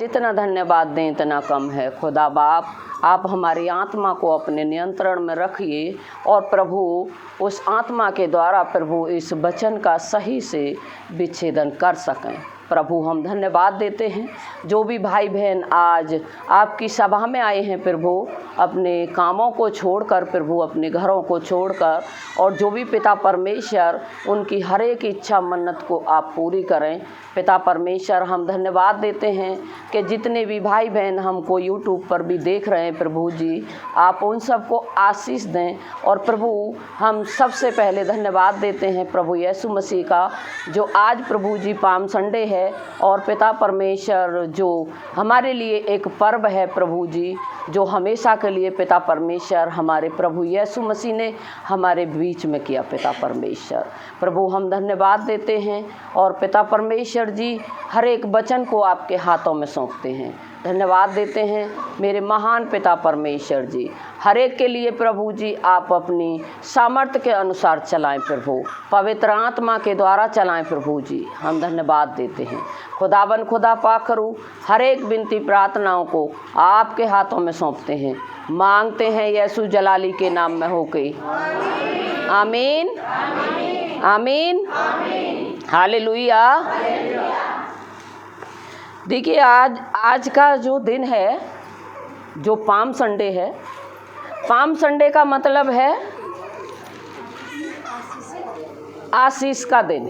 जितना धन्यवाद दें इतना कम है। खुदा बाप, आप हमारी आत्मा को अपने नियंत्रण में रखिए और प्रभु उस आत्मा के द्वारा प्रभु इस वचन का सही से विच्छेदन कर सकें। प्रभु हम धन्यवाद देते हैं जो भी भाई बहन आज आपकी सभा में आए हैं प्रभु, अपने कामों को छोड़कर प्रभु, अपने घरों को छोड़कर, और जो भी पिता परमेश्वर उनकी हर एक इच्छा मन्नत को आप पूरी करें। पिता परमेश्वर हम धन्यवाद देते हैं कि जितने भी भाई बहन हमको यूट्यूब पर भी देख रहे हैं प्रभु जी, आप उन सबको आशीष दें। और प्रभु हम सबसे पहले धन्यवाद देते हैं प्रभु यीशु मसीह का, जो आज प्रभु जी पाम संडे है और पिता परमेश्वर जो हमारे लिए एक पर्व है प्रभु जी, जो हमेशा के लिए पिता परमेश्वर हमारे प्रभु यीशु मसीह ने हमारे बीच में किया। पिता परमेश्वर प्रभु हम धन्यवाद देते हैं और पिता परमेश्वर जी हर एक वचन को आपके हाथों में सौंपते हैं। धन्यवाद देते हैं मेरे महान पिता परमेश्वर जी, हर एक के लिए प्रभु जी आप अपनी सामर्थ्य के अनुसार चलाएं प्रभु, पवित्र आत्मा के द्वारा चलाएं प्रभु जी। हम धन्यवाद देते हैं। खुदावन खुदा पाक करूँ, हर एक विनती प्रार्थनाओं को आपके हाथों में सौंपते हैं, मांगते हैं यीशु जलाली के नाम में होके। आमीन आमीन हालेलुया। देखिए आज का जो दिन है, जो पाम संडे है, पाम संडे का मतलब है आशीष का दिन।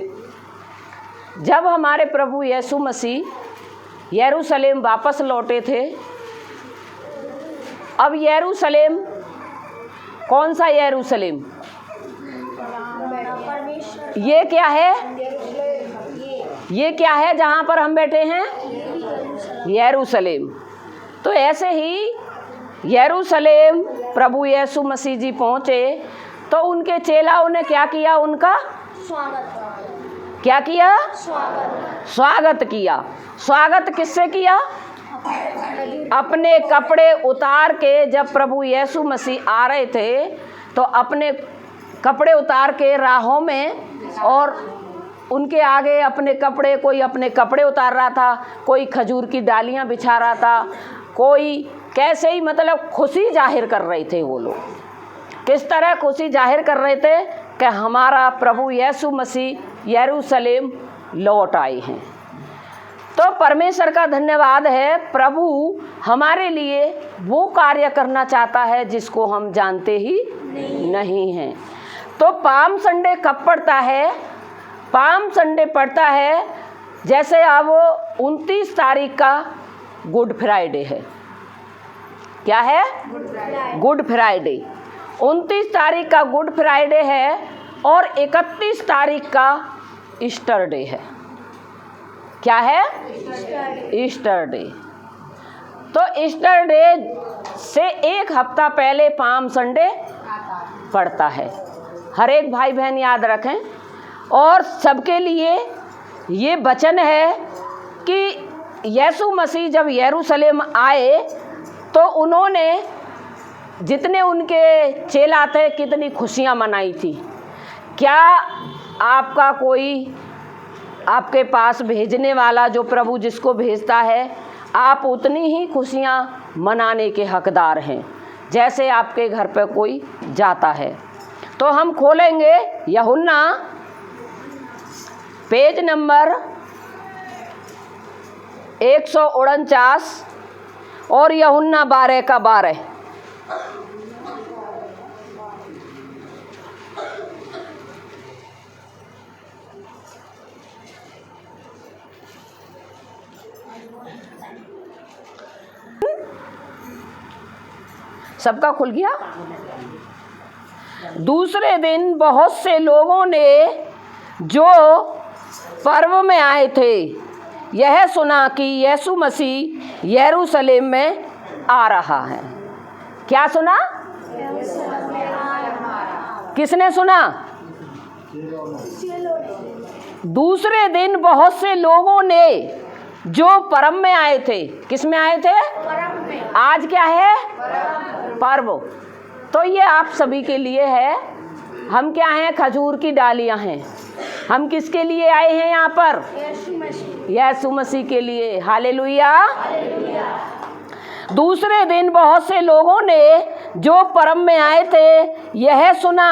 जब हमारे प्रभु यीशु मसीह यरूशलेम वापस लौटे थे, अब यरूशलेम कौन सा यरूशलेम? ये क्या है? ये क्या है जहाँ पर हम बैठे हैं? यरूशलेम। तो ऐसे ही यरूशलेम प्रभु यीशु मसीह जी पहुँचे तो उनके चेलाओं ने क्या किया? उनका स्वागत। क्या किया? स्वागत किया। स्वागत किससे किया? अपने कपड़े उतार के। जब प्रभु यीशु मसीह आ रहे थे तो अपने कपड़े उतार के राहों में, और उनके आगे अपने कपड़े, कोई अपने कपड़े उतार रहा था, कोई खजूर की डालियां बिछा रहा था, कोई कैसे ही मतलब खुशी जाहिर कर रहे थे। वो लोग किस तरह खुशी जाहिर कर रहे थे कि हमारा प्रभु यीशु मसीह यरूशलेम लौट आए हैं। तो परमेश्वर का धन्यवाद है, प्रभु हमारे लिए वो कार्य करना चाहता है जिसको हम जानते ही नहीं हैं। तो पाम संडे कब पड़ता है? पाम संडे पड़ता है जैसे अब 29 तारीख का गुड फ्राइडे है। क्या है? Good Friday. 29 तारीख का गुड फ्राइडे है और 31 तारीख का ईस्टर डे है। क्या है? Easter day. तो ईस्टर डे से एक हफ्ता पहले पाम संडे पड़ता है। हर एक भाई बहन याद रखें, और सबके लिए ये वचन है कि यीशु मसीह जब यरूशलेम आए तो उन्होंने, जितने उनके चेला थे, कितनी खुशियाँ मनाई थी। क्या आपका कोई आपके पास भेजने वाला, जो प्रभु जिसको भेजता है, आप उतनी ही खुशियाँ मनाने के हकदार हैं जैसे आपके घर पर कोई जाता है। तो हम खोलेंगे यूहन्ना पेज नंबर 149 और यूहन्ना 12 का 12। सबका खुल गया? दूसरे दिन बहुत से लोगों ने जो पर्व में आए थे यह सुना कि यीशु मसीह यरूशलेम में आ रहा है। क्या सुना? किसने सुना? दूसरे दिन बहुत से लोगों ने जो पर्व में आए थे। किस में आए थे? आज क्या है? पर्व। तो ये आप सभी के लिए है। हम क्या हैं? खजूर की डालियां हैं। हम किसके लिए आए हैं यहाँ पर? यीशु मसीह के लिए। हालेलुया। दूसरे दिन बहुत से लोगों ने जो परम में आए थे यह सुना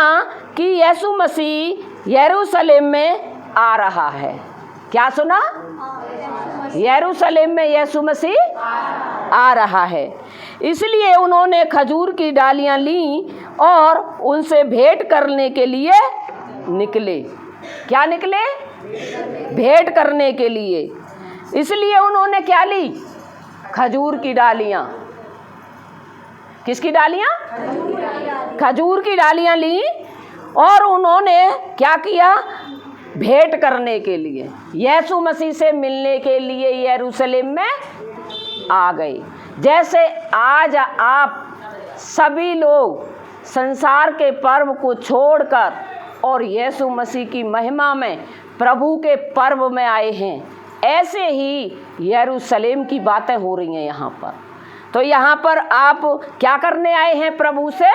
कि यीशु मसीह यरूशलेम में आ रहा है। क्या सुना? यरूशलेम में यीशु मसीह आ रहा है। इसलिए उन्होंने खजूर की डालियां ली और उनसे भेंट करने के लिए निकले। क्या निकले? भेंट करने के लिए। इसलिए उन्होंने क्या ली? खजूर की डालियां। किसकी डालियां? खजूर की डालियां ली और उन्होंने क्या किया? भेंट करने के लिए, यीशु मसीह से मिलने के लिए यरूशलेम में आ गए। जैसे आज आप सभी लोग संसार के पर्व को छोड़कर और यीशु मसीह की महिमा में प्रभु के पर्व में आए हैं, ऐसे ही यरूशलेम की बातें हो रही हैं यहाँ पर। तो यहाँ पर आप क्या करने आए हैं? प्रभु से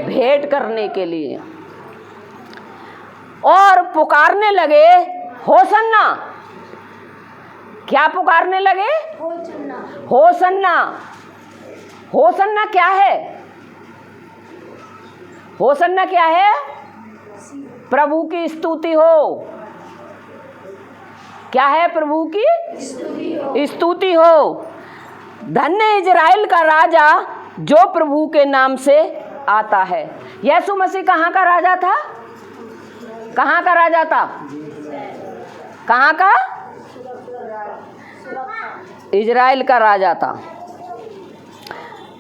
भेंट करने के लिए। और पुकारने लगे होसन्ना। क्या पुकारने लगे? होसन्ना। होसन्ना क्या है? होसन्ना क्या है? प्रभु की स्तुति हो। क्या है? प्रभु की स्तुति हो। धन्य इजराइल का राजा जो प्रभु के नाम से आता है। यीशु मसीह कहाँ का राजा था? कहाँ का राजा था? कहाँ का? इजराइल का राजा था।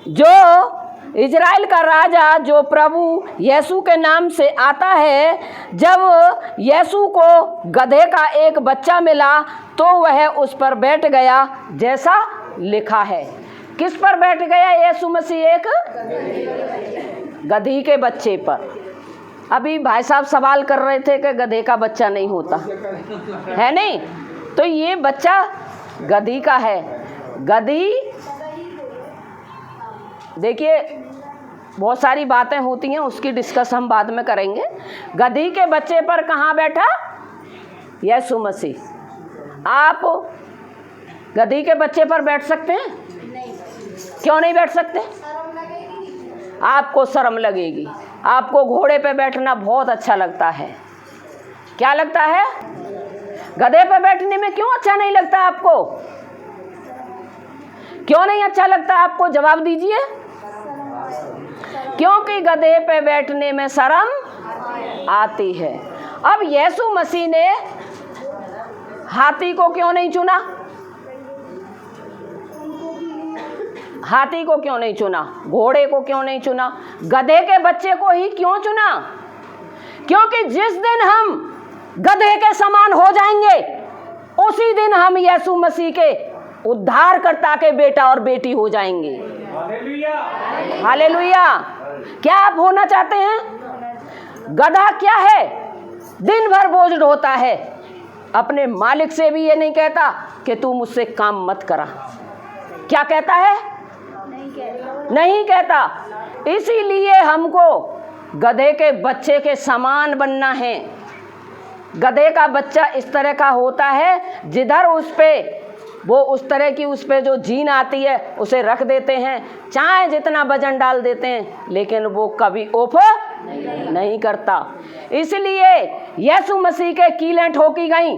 जो इजराइल का राजा जो प्रभु यीशु के नाम से आता है, जब यीशु को गधे का एक बच्चा मिला तो वह उस पर बैठ गया, जैसा लिखा है। किस पर बैठ गया यीशु मसीह? एक गधी के बच्चे पर। अभी भाई साहब सवाल कर रहे थे कि गधे का बच्चा नहीं होता है, नहीं? तो ये बच्चा गधी का है। गधी, देखिए बहुत सारी बातें होती हैं, उसकी डिस्कस हम बाद में करेंगे। गधी के बच्चे पर कहाँ बैठा? यीशु मसीह। आप गधी के बच्चे पर बैठ सकते हैं? क्यों नहीं बैठ सकते? आपको शर्म लगेगी। आपको घोड़े पे बैठना बहुत अच्छा लगता है। क्या लगता है? गधे पे बैठने में क्यों अच्छा नहीं लगता आपको? क्यों नहीं अच्छा लगता आपको? जवाब दीजिए। क्योंकि गधे पे बैठने में शर्म आती है। अब यीशु मसीह ने हाथी को क्यों नहीं चुना? हाथी को क्यों नहीं चुना? घोड़े को क्यों नहीं चुना? गधे के बच्चे को ही क्यों चुना? क्योंकि जिस दिन हम गधे के समान हो जाएंगे, उसी दिन हम यीशु मसीह के उद्धारकर्ता के बेटा और बेटी हो जाएंगे। Hallelujah, hallelujah. क्या आप होना चाहते हैं? गधा क्या है? दिन भर बोझ ढोता है, अपने मालिक से भी ये नहीं कहता कि तू मुझसे काम मत करा। क्या कहता है? नहीं कहता। इसीलिए हमको गधे के बच्चे के समान बनना है। गधे का बच्चा इस तरह का होता है, जिधर उस पे वो उस तरह की उस पे जो जीन आती है उसे रख देते हैं, चाहे जितना वजन डाल देते हैं, लेकिन वो कभी ओफ नहीं करता। इसलिए यीशु मसीह के कीलें ठोकी गई।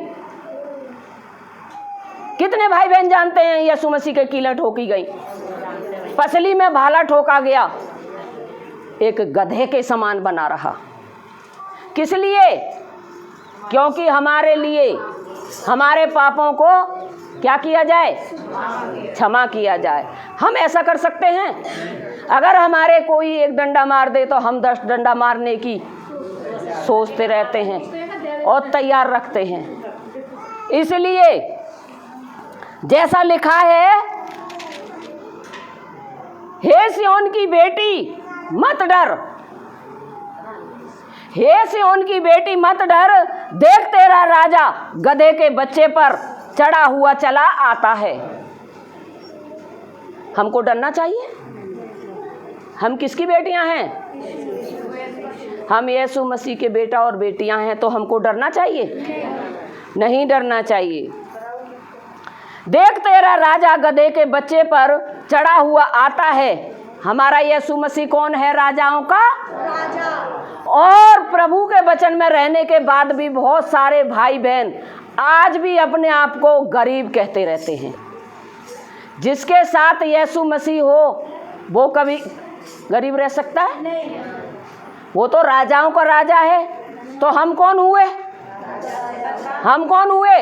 कितने भाई बहन जानते हैं यीशु मसीह के कीलें ठोकी गई? पसली में भाला ठोका गया, एक गधे के समान बना रहा। किस लिए? क्योंकि हमारे लिए हमारे पापों को क्या किया जाए? क्षमा किया जाए। हम ऐसा कर सकते हैं? अगर हमारे कोई एक डंडा मार दे तो हम 10 डंडा मारने की सोचते रहते हैं और तैयार रखते हैं। इसलिए जैसा लिखा है, हे सिय्योन की बेटी मत डर, हे सिय्योन की बेटी मत डर, देख तेरा राजा गधे के बच्चे पर चढ़ा हुआ चला आता है। हमको डरना चाहिए? हम किसकी बेटियां हैं? हम यीशु मसीह के बेटा और बेटियां हैं, तो हमको डरना चाहिए? नहीं डरना चाहिए। देख तेरा राजा गधे के बच्चे पर चढ़ा हुआ आता है। हमारा यीशु मसीह कौन है? राजाओं का राजा। और प्रभु के वचन में रहने के बाद भी बहुत सारे भाई बहन आज भी अपने आप को गरीब कहते रहते हैं। जिसके साथ यीशु मसीह हो वो कभी गरीब रह सकता है? नहीं। वो तो राजाओं का राजा है। तो हम कौन हुए? हम कौन हुए?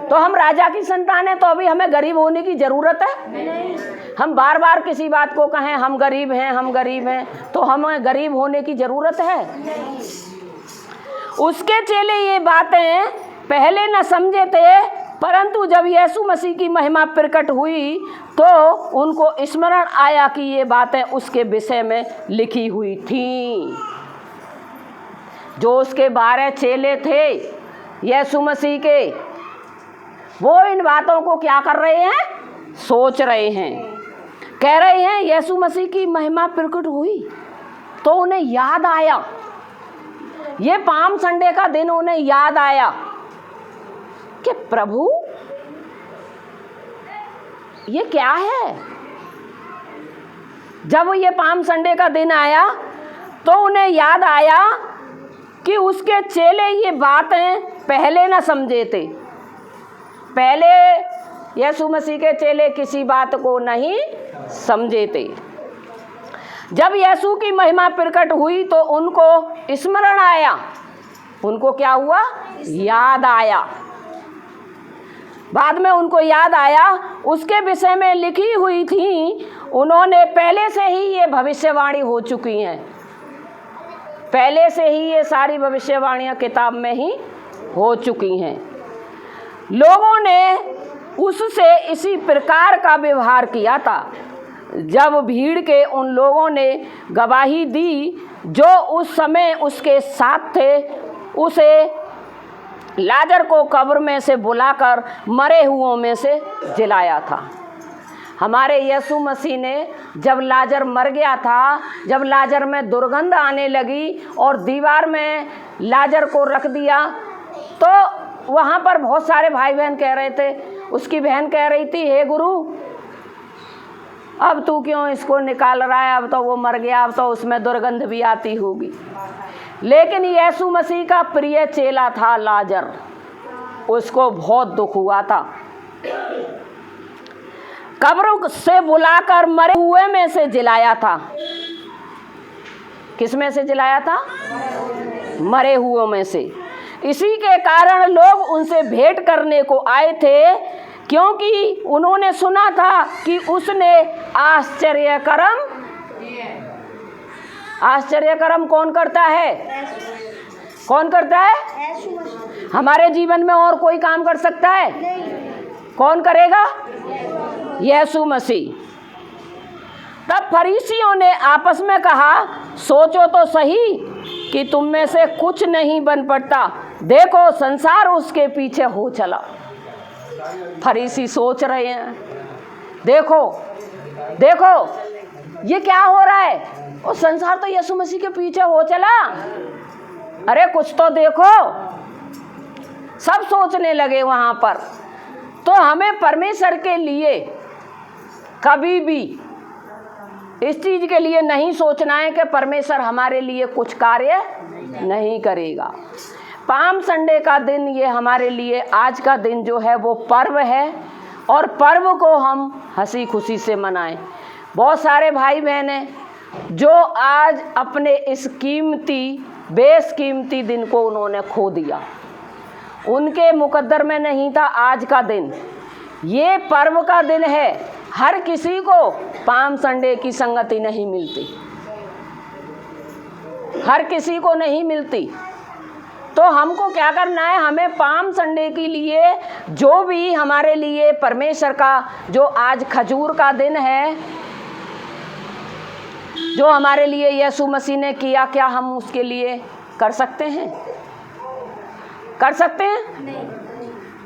तो हम राजा की संतान है, तो अभी हमें गरीब होने की जरूरत है? नहीं। हम बार बार किसी बात को कहें हम गरीब हैं, हम गरीब हैं, तो हमें गरीब होने की जरूरत है? नहीं। उसके चेले ये बातें पहले न समझे थे, परंतु जब यीशु मसीह की महिमा प्रकट हुई तो उनको स्मरण आया कि ये बातें उसके विषय में लिखी हुई थीं। जो उसके 12 चेले थे यीशु मसीह के, वो इन बातों को क्या कर रहे हैं? सोच रहे हैं। कह रहे हैं यीशु मसीह की महिमा प्रकट हुई तो उन्हें याद आया, ये पाम संडे का दिन उन्हें याद आया कि प्रभु ये क्या है। जब ये पाम संडे का दिन आया तो उन्हें याद आया कि उसके चेले ये बातें पहले न समझे थे। पहले यीशु मसीह के चेले किसी बात को नहीं समझे थे। जब यीशु की महिमा प्रकट हुई तो उनको स्मरण आया। उनको क्या हुआ? याद आया। बाद में उनको याद आया उसके विषय में लिखी हुई थी। उन्होंने पहले से ही ये भविष्यवाणी हो चुकी हैं। पहले से ही ये सारी भविष्यवाणियाँ किताब में ही हो चुकी हैं। लोगों ने उससे इसी प्रकार का व्यवहार किया था। जब भीड़ के उन लोगों ने गवाही दी जो उस समय उसके साथ थे, उसे लाजर को कब्र में से बुलाकर मरे हुओं में से जिलाया था। हमारे यीशु मसीह ने जब लाजर मर गया था, जब लाजर में दुर्गंध आने लगी और दीवार में लाजर को रख दिया, तो वहाँ पर बहुत सारे भाई बहन कह रहे थे, उसकी बहन कह रही थी, हे गुरु अब तू क्यों इसको निकाल रहा है, अब तो वो मर गया, अब तो उसमें दुर्गंध भी आती होगी। लेकिन यीशु मसीह का प्रिय चेला था लाजर, उसको बहुत दुख हुआ था। कब्र से बुलाकर मरे हुए में से जिलाया था। किस में से जिलाया था? मरे हुओं में से। इसी के कारण लोग उनसे भेंट करने को आए थे, क्योंकि उन्होंने सुना था कि उसने आश्चर्यकर्म कौन करता है? कौन करता है? हमारे जीवन में और कोई काम कर सकता है? कौन करेगा? यीशु मसीह। तब फरीसियों ने आपस में कहा, सोचो तो सही कि तुम में से कुछ नहीं बन पड़ता। देखो संसार उसके पीछे हो चला। फरीसी सोच रहे हैं, देखो देखो ये क्या हो रहा है, और संसार तो यीशु मसीह के पीछे हो चला। अरे कुछ तो देखो। सब सोचने लगे वहां पर। तो हमें परमेश्वर के लिए कभी भी इस चीज के लिए नहीं सोचना है कि परमेश्वर हमारे लिए कुछ कार्य नहीं करेगा। पाम संडे का दिन ये हमारे लिए आज का दिन जो है वो पर्व है, और पर्व को हम हंसी खुशी से मनाएं। बहुत सारे भाई बहन हैं जो आज अपने इस कीमती बेशकीमती दिन को उन्होंने खो दिया। उनके मुकद्दर में नहीं था आज का दिन। ये पर्व का दिन है। हर किसी को पाम संडे की संगति नहीं मिलती, हर किसी को नहीं मिलती। तो हमको क्या करना है? हमें पाम संडे के लिए जो भी हमारे लिए परमेश्वर का जो आज खजूर का दिन है, जो हमारे लिए यीशु मसीह ने किया, क्या हम उसके लिए कर सकते हैं? कर सकते हैं? नहीं।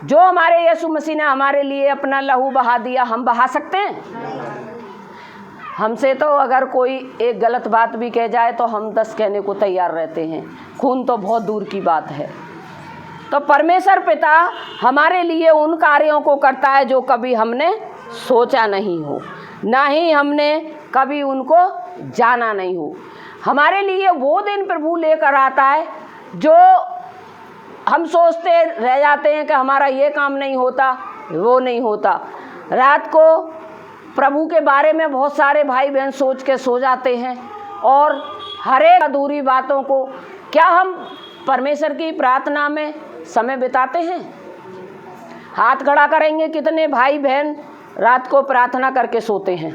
जो हमारे यीशु मसीह ने हमारे लिए अपना लहू बहा दिया, हम बहा सकते हैं? हमसे तो अगर कोई एक गलत बात भी कह जाए तो हम 10 कहने को तैयार रहते हैं, खून तो बहुत दूर की बात है। तो परमेश्वर पिता हमारे लिए उन कार्यों को करता है जो कभी हमने सोचा नहीं हो, ना ही हमने कभी उनको जाना नहीं हो। हमारे लिए वो दिन प्रभु लेकर आता है जो हम सोचते रह जाते हैं कि हमारा ये काम नहीं होता, वो नहीं होता। रात को प्रभु के बारे में बहुत सारे भाई बहन सोच के सो जाते हैं और हर एक अधूरी बातों को, क्या हम परमेश्वर की प्रार्थना में समय बिताते हैं? हाथ खड़ा करेंगे, कितने भाई बहन रात को प्रार्थना करके सोते हैं?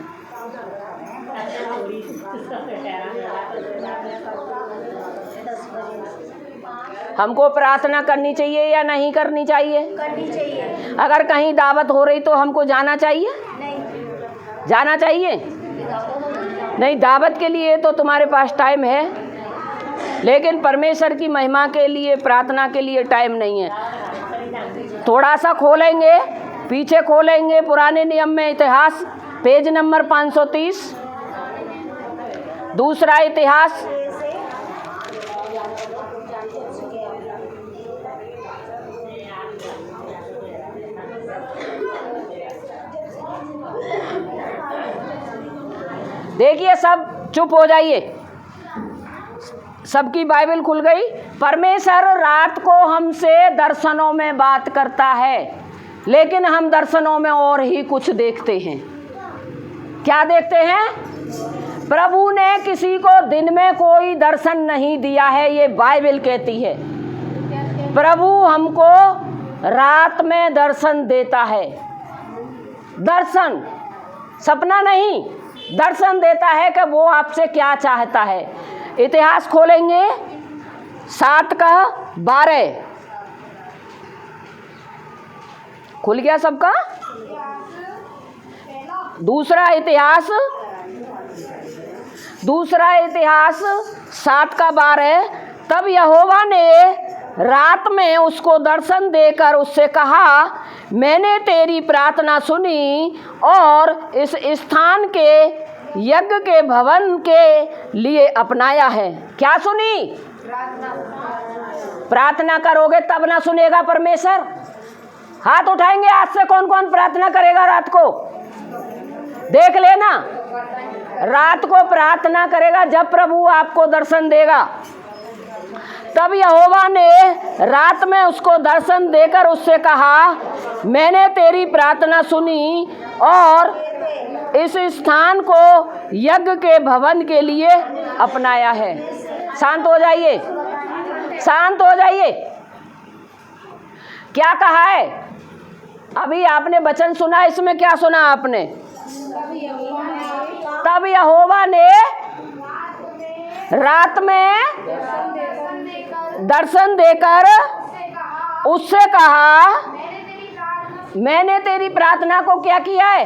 हमको प्रार्थना करनी चाहिए या नहीं करनी चाहिए? करनी चाहिए। अगर कहीं दावत हो रही तो हमको जाना चाहिए? नहीं जाना चाहिए? नहीं, दावत के लिए तो तुम्हारे पास टाइम है, लेकिन परमेश्वर की महिमा के लिए, प्रार्थना के लिए टाइम नहीं है। थोड़ा सा खोलेंगे, पीछे खोलेंगे पुराने नियम में इतिहास, पेज नंबर 530, दूसरा इतिहास, देखिए सब चुप हो जाइए, सबकी बाइबल खुल गई। परमेश्वर रात को हमसे दर्शनों में बात करता है, लेकिन हम दर्शनों में और ही कुछ देखते हैं। क्या देखते हैं? प्रभु ने किसी को दिन में कोई दर्शन नहीं दिया है, ये बाइबल कहती है। प्रभु हमको रात में दर्शन देता है। दर्शन, सपना नहीं, दर्शन देता है कि वो आपसे क्या चाहता है। इतिहास खोलेंगे 7:12, खुल गया सबका? दूसरा इतिहास 7:12, तब यहोवा ने रात में उसको दर्शन देकर उससे कहा, मैंने तेरी प्रार्थना सुनी और इस स्थान के यज्ञ के भवन के लिए अपनाया है। क्या सुनी? प्रार्थना करोगे तब ना सुनेगा परमेश्वर? हाथ उठाएंगे आज से, कौन कौन प्रार्थना करेगा रात को? देख लेना, रात को प्रार्थना करेगा जब प्रभु आपको दर्शन देगा। तब यहोवा ने रात में उसको दर्शन देकर उससे कहा, मैंने तेरी प्रार्थना सुनी और इस स्थान को यज्ञ के भवन के लिए अपनाया है। शांत हो जाइए, शांत हो जाइए। क्या कहा है? अभी आपने वचन सुना, इसमें क्या सुना आपने? तब यहोवा ने रात में दर्शन देकर उससे कहा, मैंने तेरी प्रार्थना को क्या किया है?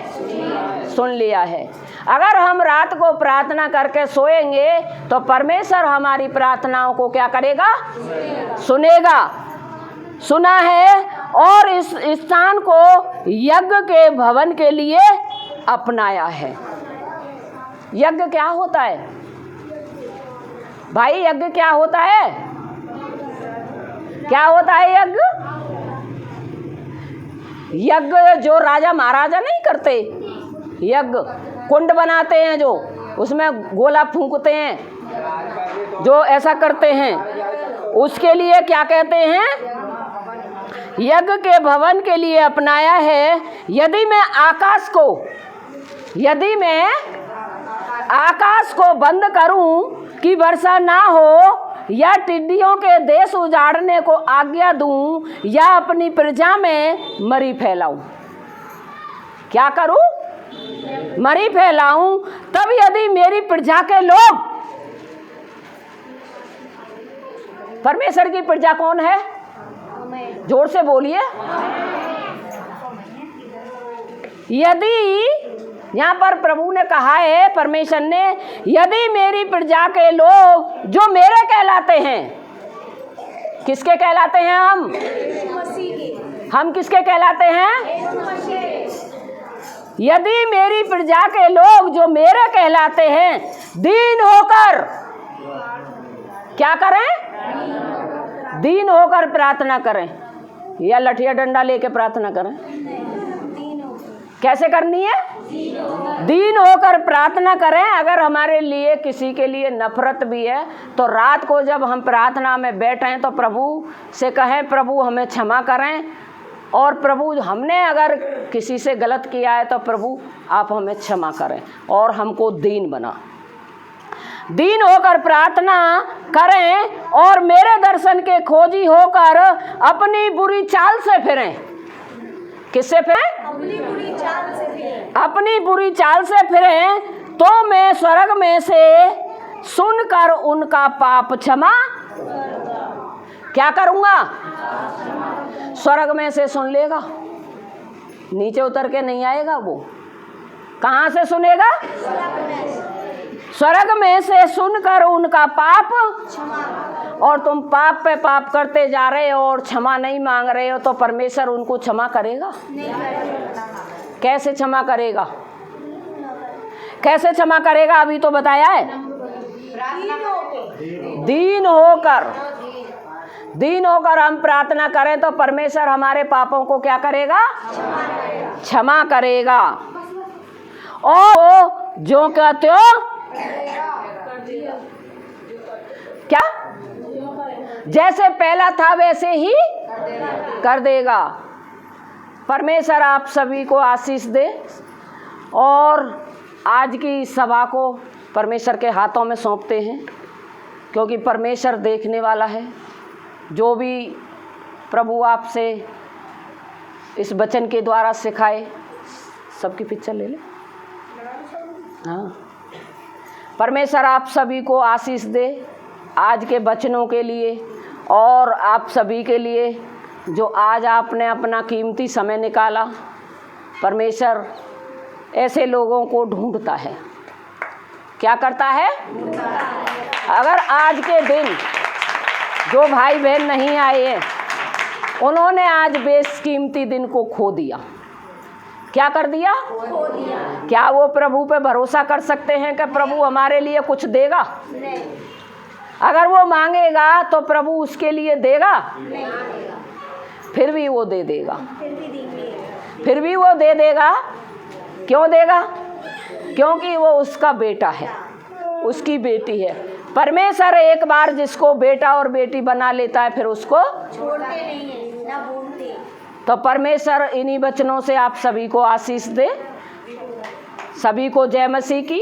सुन लिया है। अगर हम रात को प्रार्थना करके सोएंगे तो परमेश्वर हमारी प्रार्थनाओं को क्या करेगा? सुनेगा। सुना है और इस स्थान को यज्ञ के भवन के लिए अपनाया है। यज्ञ क्या होता है भाई? यज्ञ क्या होता है? क्या होता है यज्ञ? यज्ञ जो राजा महाराजा नहीं करते, यज्ञ कुंड बनाते हैं, जो उसमें गोला फूंकते हैं, जो ऐसा करते हैं, उसके लिए क्या कहते हैं? यज्ञ के भवन के लिए अपनाया है। यदि मैं आकाश को बंद करूं कि वर्षा ना हो, या टिड्डियों के देश उजाड़ने को आज्ञा दूं, या अपनी प्रजा में मरी फैलाऊं, क्या करूं? मरी फैलाऊं। तब यदि मेरी प्रजा के लोग, परमेश्वर की प्रजा कौन है? जोर से बोलिए। यदि यहाँ पर प्रभु ने कहा है, परमेश्वर ने, यदि मेरी प्रजा के लोग जो मेरे कहलाते हैं, किसके कहलाते हैं हम? हम किसके कहलाते हैं? यदि मेरी प्रजा के लोग जो मेरे कहलाते हैं दीन होकर क्या करें, दीन होकर प्रार्थना करें, या लठिया डंडा लेके प्रार्थना करें? कैसे करनी है? दीन होकर प्रार्थना करें। अगर हमारे लिए किसी के लिए नफरत भी है तो रात को जब हम प्रार्थना में बैठें तो प्रभु से कहें, प्रभु हमें क्षमा करें, और प्रभु हमने अगर किसी से गलत किया है तो प्रभु आप हमें क्षमा करें और हमको दीन बना। दीन होकर प्रार्थना करें और मेरे दर्शन के खोजी होकर अपनी बुरी चाल से फिरें। किससे फिरें? अपनी बुरी चाल से फिरें। अपनी बुरी चाल से फिरें तो मैं स्वर्ग में से सुनकर उनका पाप क्षमा क्या करूँगा? स्वर्ग में से सुन लेगा, नीचे उतर के नहीं आएगा। वो कहाँ से सुनेगा? स्वर्ग में से सुनकर उनका पाप। और तुम पाप पे पाप करते जा रहे हो और क्षमा नहीं मांग रहे हो तो परमेश्वर उनको क्षमा करेगा? कैसे क्षमा करेगा? कैसे क्षमा करेगा? अभी तो बताया है, दीन होकर। दीन होकर हम प्रार्थना करें तो परमेश्वर हमारे पापों को क्या करेगा? क्षमा करेगा। और जो कहते हो क्या, जैसे पहला था वैसे ही कर देगा। परमेश्वर आप सभी को आशीष दे और आज की सभा को परमेश्वर के हाथों में सौंपते हैं, क्योंकि परमेश्वर देखने वाला है। जो भी प्रभु आपसे इस वचन के द्वारा सिखाए, सबकी पिक्चर ले ले। हाँ, परमेश्वर आप सभी को आशीष दे आज के वचनों के लिए, और आप सभी के लिए जो आज आपने अपना कीमती समय निकाला। परमेश्वर ऐसे लोगों को ढूंढता है। क्या करता है? अगर आज के दिन जो भाई बहन नहीं आए हैं, उन्होंने आज बेशकीमती दिन को खो दिया। क्या कर दिया? खो दिया। क्या वो प्रभु पे भरोसा कर सकते हैं कि प्रभु हमारे लिए कुछ देगा? नहीं। अगर वो मांगेगा तो प्रभु उसके लिए देगा? नहीं देगा। फिर भी वो दे देगा। फिर भी देंगे। फिर भी वो दे देगा। क्यों देगा? क्योंकि वो उसका बेटा है, उसकी बेटी है। परमेश्वर एक बार जिसको बेटा और बेटी बना लेता है फिर उसको छोड़ते नहीं है, ना भूलते। तो परमेश्वर इन्हीं वचनों से आप सभी को आशीष दे। सभी को जय मसीह की।